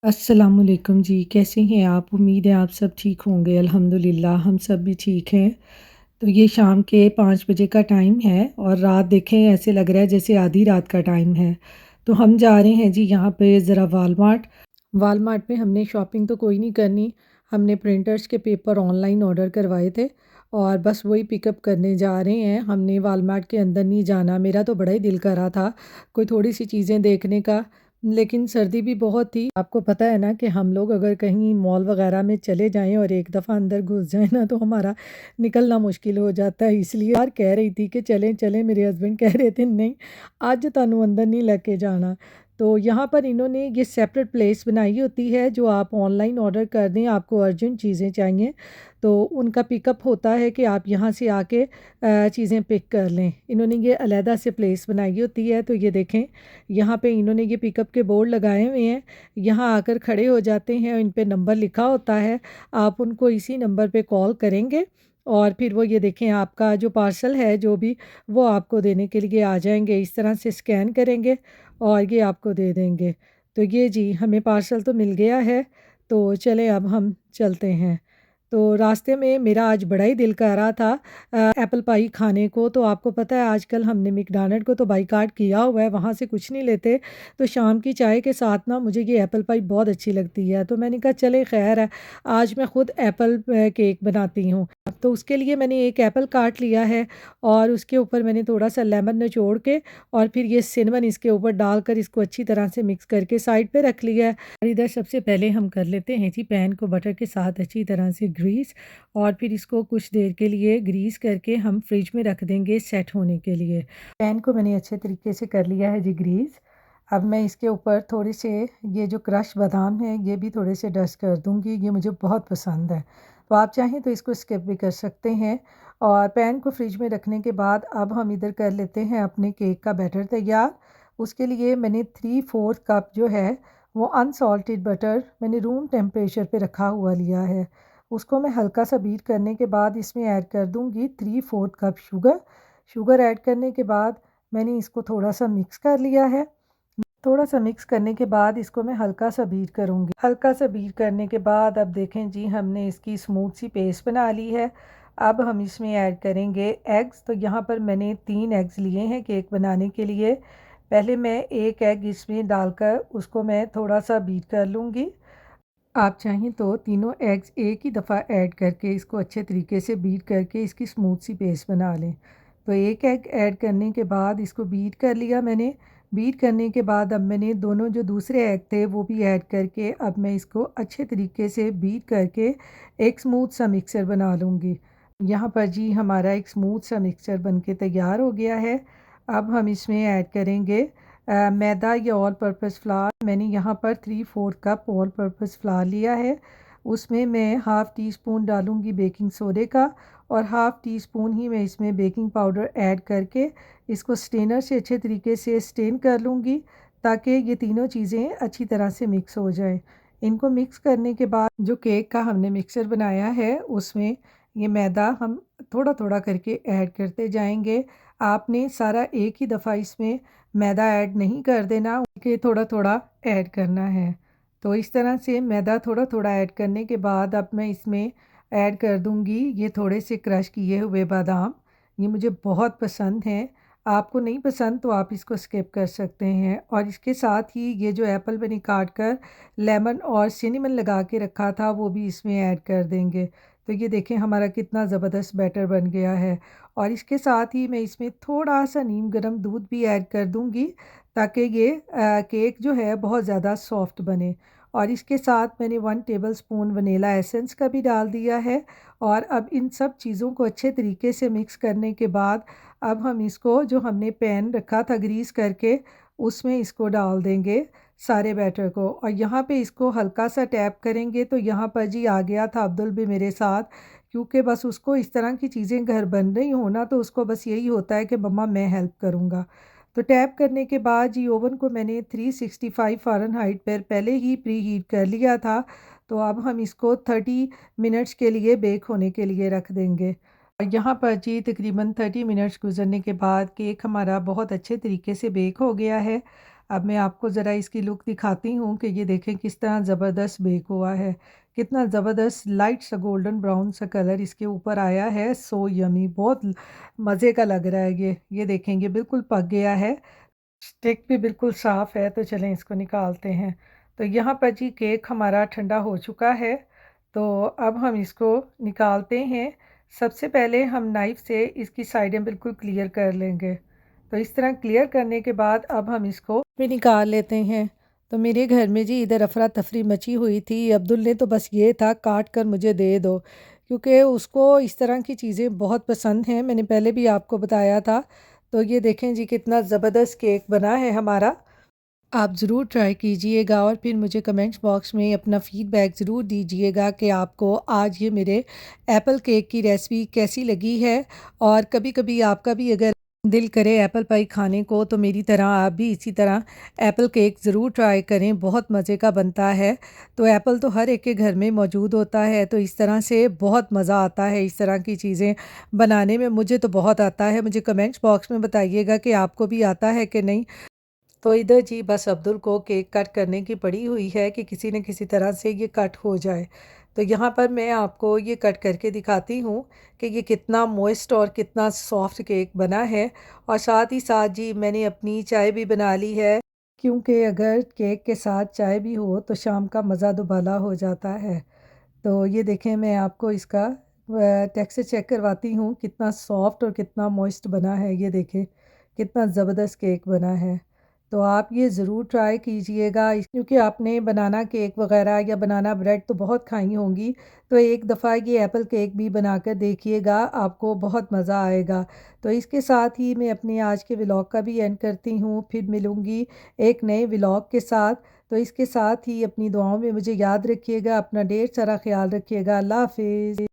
अस्सलामुअलैकुम जी, कैसे हैं आप? उम्मीद है आप सब ठीक होंगे। अल्हम्दुलिल्लाह हम सब भी ठीक हैं। तो ये शाम के 5 बजे का टाइम है और रात देखें ऐसे लग रहा है जैसे आधी रात का टाइम है। तो हम जा रहे हैं जी यहाँ पे ज़रा वालमार्ट। वालमार्ट में हमने शॉपिंग तो कोई नहीं करनी, हमने प्रिंटर्स के पेपर ऑनलाइन ऑर्डर करवाए थे और बस वही पिकअप करने जा रहे हैं। हमने वालमार्ट के अंदर नहीं जाना, मेरा तो बड़ा ही दिल कर रहा था कोई थोड़ी-सी चीज़ें देखने का, लेकिन सर्दी भी बहुत थी। आपको पता है ना कि हम लोग अगर कहीं मॉल वगैरह में चले जाएँ और एक दफ़ा अंदर घुस जाएँ ना तो हमारा निकलना मुश्किल हो जाता है। इसलिए यार कह रही थी कि चलें, चलें, मेरे हस्बैंड कह रहे थे नहीं, आज तुहानू अंदर नहीं लेके जाना। तो यहाँ पर इन्होंने ये सेपरेट प्लेस बनाई होती है, जो आप ऑनलाइन ऑर्डर कर दें, आपको अर्जेंट चीज़ें चाहिए तो उनका पिकअप होता है कि आप यहाँ से आके चीज़ें पिक कर लें। इन्होंने ये अलहदा से प्लेस बनाई होती है। तो ये देखें, यहाँ पे इन्होंने ये पिकअप के बोर्ड लगाए हुए हैं। यहाँ आकर खड़े हो जाते हैं और इन पे नंबर लिखा होता है। आप उनको इसी नंबर पे कॉल करेंगे और फिर वो ये देखें आपका जो पार्सल है जो भी, वो आपको देने के लिए आ जाएँगे। इस तरह से स्कैन करेंगे और ये आपको दे देंगे। तो ये जी हमें पार्सल तो मिल गया है, तो चलें अब हम चलते हैं। तो रास्ते में मेरा आज बड़ा ही दिल कर रहा था एप्पल पाई खाने को। तो आपको पता है आजकल हमने मैकडॉनल्ड को तो बायकॉट किया हुआ है, वहाँ से कुछ नहीं लेते। तो शाम की चाय के साथ ना मुझे ये एप्पल पाई बहुत अच्छी लगती है। तो मैंने कहा चले खैर है, आज मैं खुद एप्पल केक बनाती हूँ। तो उसके लिए मैंने एक एप्पल काट लिया है और उसके ऊपर मैंने थोड़ा सा लेमन निचोड़ के और फिर ये सिनेमन इसके ऊपर डालकर इसको अच्छी तरह से मिक्स करके साइड पे रख लिया है। और इधर सबसे पहले हम कर लेते हैं जी पैन को बटर के साथ अच्छी तरह से ग्रीस और फिर इसको कुछ देर के लिए ग्रीस करके हम फ्रिज में रख देंगे सेट होने के लिए। पैन को मैंने अच्छे तरीके से कर लिया है जी ग्रीस। अब मैं इसके ऊपर थोड़े से ये जो क्रश बादाम है ये भी थोड़े से डस्ट कर दूंगी, ये मुझे बहुत पसंद है। तो आप चाहें तो इसको स्किप भी कर सकते हैं। और पैन को फ्रिज में रखने के बाद अब हम इधर कर लेते हैं अपने केक का बैटर तैयार। उसके लिए मैंने 3/4 कप जो है वो अनसॉल्टेड बटर मैंने रूम टेम्परेचर पे रखा हुआ लिया है। उसको मैं हल्का सा बीट करने के बाद इसमें ऐड कर दूंगी 3/4 कप शुगर। शुगर ऐड करने के बाद मैंने इसको थोड़ा सा मिक्स कर लिया है। थोड़ा सा मिक्स करने के बाद इसको मैं हल्का सा बीट करूंगी। हल्का सा बीट करने के बाद अब देखें जी हमने इसकी स्मूथ सी पेस्ट बना ली है। अब हम इसमें ऐड करेंगे एग्स। तो यहाँ पर मैंने 3 एग्स लिए हैं केक बनाने के लिए। पहले मैं एक एग इसमें डालकर उसको मैं थोड़ा सा बीट कर लूँगी। आप चाहें तो तीनों एग्स एक ही दफ़ा ऐड करके इसको अच्छे तरीके से बीट करके इसकी स्मूथ सी पेस्ट बना लें। तो एक एग ऐड करने के बाद इसको बीट कर लिया मैंने। बीट करने के बाद अब मैंने दोनों जो दूसरे एग थे वो भी ऐड करके अब मैं इसको अच्छे तरीके से बीट करके एक स्मूथ सा मिक्सचर बना लूँगी। यहाँ पर जी हमारा एक स्मूथ सा मिक्सचर बनके तैयार हो गया है। अब हम इसमें ऐड करेंगे मैदा या ऑल पर्पस फ्लावर। मैंने यहाँ पर 3/4 कप ऑल पर्पस फ्लावर लिया है। उसमें मैं हाफ़ टी स्पून डालूँगी बेकिंग सोडे का और हाफ़ टी स्पून ही मैं इसमें बेकिंग पाउडर ऐड करके इसको स्टेनर से अच्छे तरीके से स्टेन कर लूँगी, ताकि ये तीनों चीज़ें अच्छी तरह से मिक्स हो जाए। इनको मिक्स करने के बाद जो केक का हमने मिक्सचर बनाया है उसमें ये मैदा हम थोड़ा थोड़ा करके ऐड करते जाएंगे। आपने सारा एक ही दफ़ा इसमें मैदा ऐड नहीं कर देना, कि थोड़ा थोड़ा ऐड करना है। तो इस तरह से मैदा थोड़ा थोड़ा ऐड करने के बाद अब मैं इसमें ऐड कर दूंगी ये थोड़े से क्रश किए हुए बादाम। ये मुझे बहुत पसंद हैं। आपको नहीं पसंद तो आप इसको स्किप कर सकते हैं। और इसके साथ ही ये जो एप्पल मैंने काट कर लेमन और सिनेमन लगा के रखा था वो भी इसमें ऐड कर देंगे। तो ये देखें हमारा कितना ज़बरदस्त बैटर बन गया है। और इसके साथ ही मैं इसमें थोड़ा सा नीम गर्म दूध भी ऐड कर दूंगी, ताकि ये केक जो है बहुत ज़्यादा सॉफ्ट बने। और इसके साथ मैंने 1 टेबलस्पून वनीला एसेंस का भी डाल दिया है। और अब इन सब चीज़ों को अच्छे तरीके से मिक्स करने के बाद अब हम इसको जो हमने पैन रखा था ग्रीस करके उसमें इसको डाल देंगे सारे बैटर को। और यहाँ पे इसको हल्का सा टैप करेंगे। तो यहाँ पर जी आ गया था अब्दुल भी मेरे साथ, क्योंकि बस उसको इस तरह की चीज़ें घर बन रही हो ना तो उसको बस यही होता है कि मम्मा मैं हेल्प करूँगा। तो टैप करने के बाद जी ओवन को मैंने 365 फ़ारेनहाइट पर पहले ही प्री हीट कर लिया था। तो अब हम इसको 30 मिनट्स के लिए बेक होने के लिए रख देंगे। और यहाँ पर जी तकरीबन 30 मिनट्स गुजरने के बाद केक हमारा बहुत अच्छे तरीके से बेक हो गया है। अब मैं आपको ज़रा इसकी लुक दिखाती हूँ कि ये देखें किस तरह ज़बरदस्त बेक हुआ है। कितना ज़बरदस्त लाइट सा गोल्डन ब्राउन सा कलर इसके ऊपर आया है। सो यम्मी, बहुत मज़े का लग रहा है ये। ये देखें ये बिल्कुल पक गया है। स्टिक भी बिल्कुल साफ़ है, तो चलें इसको निकालते हैं। तो यहाँ पर जी केक हमारा ठंडा हो चुका है, तो अब हम इसको निकालते हैं। सबसे पहले हम नाइफ़ से इसकी साइडें बिल्कुल क्लियर कर लेंगे। तो इस तरह क्लियर करने के बाद अब हम इसको भी निकाल लेते हैं। तो मेरे घर में जी इधर अफरा-तफरी मची हुई थी। अब्दुल ने तो बस ये था काट कर मुझे दे दो, क्योंकि उसको इस तरह की चीज़ें बहुत पसंद हैं। मैंने पहले भी आपको बताया था। तो ये देखें जी कितना ज़बरदस्त केक बना है हमारा। आप ज़रूर ट्राई कीजिएगा और फिर मुझे कमेंट्स बॉक्स में अपना फ़ीडबैक ज़रूर दीजिएगा कि आपको आज ये मेरे एप्पल केक की रेसिपी कैसी लगी है। और कभी-कभी आपका भी अगर दिल करे एप्पल पाई खाने को, तो मेरी तरह आप भी इसी तरह एप्पल केक ज़रूर ट्राई करें, बहुत मज़े का बनता है। तो एप्पल तो हर एक के घर में मौजूद होता है, तो इस तरह से बहुत मज़ा आता है इस तरह की चीज़ें बनाने में। मुझे तो बहुत आता है। मुझे कमेंट्स बॉक्स में बताइएगा कि आपको भी आता है कि नहीं। तो इधर जी बस अब्दुल को केक कट करने की पड़ी हुई है कि किसी न किसी तरह से ये कट हो जाए। तो यहाँ पर मैं आपको ये कट करके दिखाती हूँ कि ये कितना मॉइस्ट और कितना सॉफ्ट केक बना है। और साथ ही साथ जी मैंने अपनी चाय भी बना ली है, क्योंकि अगर केक के साथ चाय भी हो तो शाम का मज़ा दुबाला हो जाता है। तो ये देखें मैं आपको इसका टेक्सचर चेक करवाती हूँ, कितना सॉफ्ट और कितना मॉइस्ट बना है। ये देखें कितना ज़बरदस्त केक बना है। तो आप ये ज़रूर ट्राई कीजिएगा, क्योंकि आपने बनाना केक वग़ैरह या बनाना ब्रेड तो बहुत खाई होंगी। तो एक दफ़ा ये एप्पल केक भी बनाकर देखिएगा, आपको बहुत मज़ा आएगा। तो इसके साथ ही मैं अपने आज के व्लॉग का भी एंड करती हूँ। फिर मिलूँगी एक नए व्लॉग के साथ। तो इसके साथ ही अपनी दुआओं में मुझे याद रखिएगा। अपना ढेर सारा ख़्याल रखिएगा। अल्लाह हाफ़िज़।